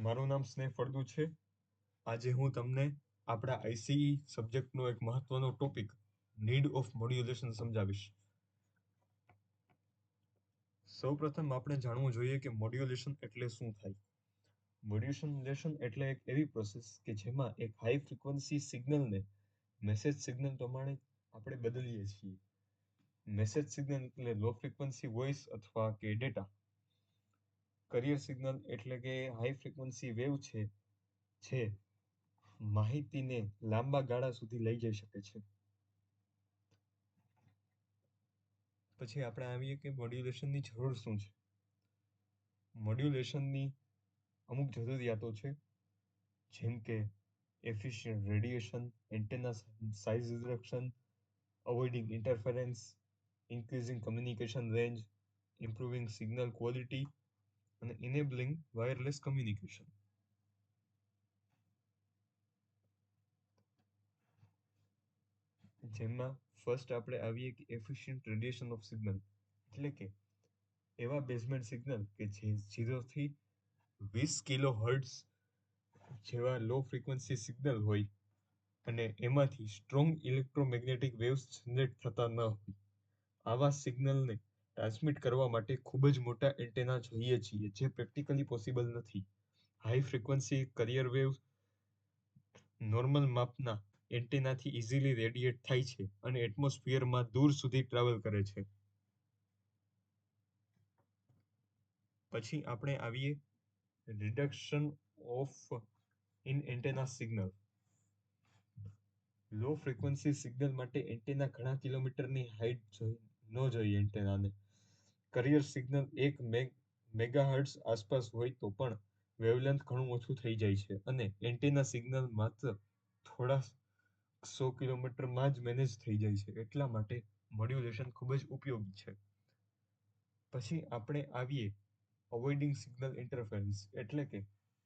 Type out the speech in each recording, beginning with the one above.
મારું નામ સ્નેહ ફળદુ છે. આજે હું તમને આપણા આઈસીઈ સબ્જેક્ટનો એક મહત્વનો ટોપિક નીડ ઓફ મોડ્યુલેશન સમજાવીશ. સૌપ્રથમ આપણે જાણવું જોઈએ કે મોડ્યુલેશન એટલે શું થાય. મોડ્યુલેશન એટલે એક એવી પ્રોસેસ કે જેમાં એક હાઈ ફ્રીક્વન્સી સિગ્નલને મેસેજ સિગ્નલ પ્રમાણે આપણે બદલીએ છીએ. મેસેજ સિગ્નલ એટલે લો ફ્રીક્વન્સી વોઇસ અથવા કે ડેટા. કરિયર સિગ્નલ એટલે કે હાઈ ફ્રીક્વન્સી વેવ છે જે માહિતીને લાંબા ગાળા સુધી લઈ જઈ શકે છે. પછી આપણે આવીએ કે મોડ્યુલેશનની જરૂર શું છે. મોડ્યુલેશનની અમુક જરૂરિયાતો છે, જેમ કે efficient radiation, antenna size reduction, અવોઇડિંગ interference, increasing communication range, improving signal quality અને ઇનેબલિંગ વાયરલેસ કમ્યુનિકેશન. જેમાં ફર્સ્ટ આપણે આવીએ કે એફિશિયન્ટ રેડિયેશન ઓફ સિગ્નલ એટલે કે એવા બેઝમેન્ટ સિગ્નલ કે જે 0 થી 20 કિલો હર્ટ્ઝ જેવા લો ફ્રીક્વન્સી સિગ્નલ હોય અને એમાંથી સ્ટ્રોંગ ઇલેક્ટ્રોમેગ્નેટિક વેવ્સ જનરેટ થતા ન હોય. આવા સિગ્નલને ટ્રાન્સમિટ કરવા માટે ખૂબ જ મોટા એન્ટેના જોઈએ છીએ, જે પ્રેક્ટિકલી પોસિબલ નથી. High frequency carrier wave normal માપના એન્ટેનાથી ઇઝીલી રેડિયેટ થાય છે અને એટમોસ્ફિયરમાં દૂર સુધી ટ્રાવેલ કરે છે. પછી આપણે આવીએ reduction of in antenna signal. Low frequency signal માટે એન્ટેના ઘણા કિલોમીટરની હાઇટ ન જોઈએ એન્ટેનાને. કરિયર સિગ્નલ 1 મેગાહર્ટ્ઝ આસપાસ હોય તો પણ વેવલેન્થ ઘણું ઓછું થઈ જાય છે અને એન્ટેના સિગ્નલ માત્ર થોડા 100 કિલોમીટરમાં જ મેનેજ થઈ જાય છે. એટલા માટે મોડ્યુલેશન ખૂબ જ ઉપયોગી છે. પછી આપણે આવીએ અવોઇડિંગ સિગ્નલ ઇન્ટરફરન્સ એટલે કે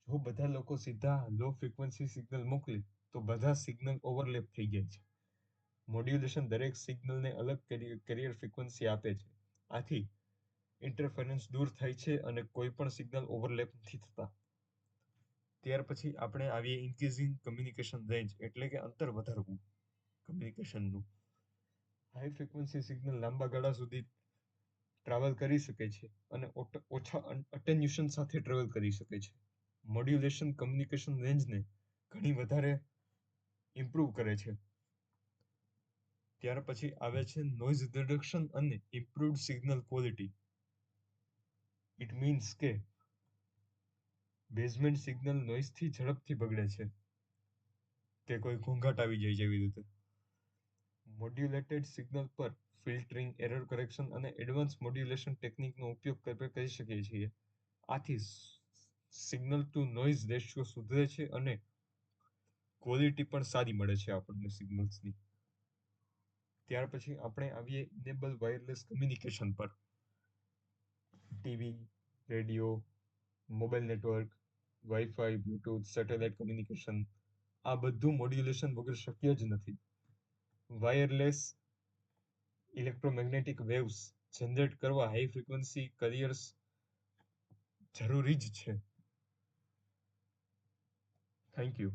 જો બધા લોકો સીધા લો ફ્રીક્વન્સી સિગ્નલ મોકલે તો બધા સિગ્નલ ઓવરલેપ થઈ જાય છે. મોડ્યુલેશન દરેક સિગ્નલને અલગ કેરિયર ફ્રીક્વન્સી આપે છે. આથી ઇન્ટરફરન્સ દૂર થાય છે અને કોઈ પણ સિગ્નલ ઓવરલેપ નથી થતા. ત્યાર પછી આપણે આવીએ ઇન્ક્રીઝિંગ કમ્યુનિકેશન રેન્જ એટલે કે અંતર વધારવું કમ્યુનિકેશનનું. હાઈ ફ્રીક્વન્સી સિગ્નલ લાંબા ગાળા સુધી ટ્રાવેલ કરી શકે છે અને ઓછા અટેન્યુએશન સાથે ટ્રાવેલ કરી શકે છે. મોડ્યુલેશન કમ્યુનિકેશન રેન્જને ઘણી વધારે ઇમ્પ્રૂવ કરે છે. ત્યાર પછી આવે છે નોઇઝ રિડક્શન અને improved signal quality. It means કે બેઝમેન્ટ સિગ્નલ નોઇઝથી ઝડપથી બગડે છે, કે કોઈ ઘોંઘાટ આવી જાય જેવી રીતે. મોડ્યુલેટેડ સિગ્નલ પર ફિલ્ટરિંગ, એરર કરેક્શન અને એડવાન્સ મોડ્યુલેશન ટેકનિકનો ઉપયોગ કરી શકીએ છીએ. આથી સિગ્નલ ટુ નોઇઝ રેશિયો સુધરે છે અને ક્વોલિટી પણ સારી મળે છે આપણને સિગ્નલ્સની. ત્યાર પછી આપણે આવીએ ઇનેબલ વાયરલેસ કમ્યુનિકેશન પર. TV, radio, mobile network, wifi, Bluetooth, satellite communication આ બધું મોડ્યુલેશન વગર શક્ય જ નથી. વાયરલેસ ઇલેક્ટ્રોમેગ્નેટિક વેવ્સ જનરેટ કરવા હાઈ ફ્રીક્વન્સી કરિયર્સ જરૂરી જ છે. Thank you.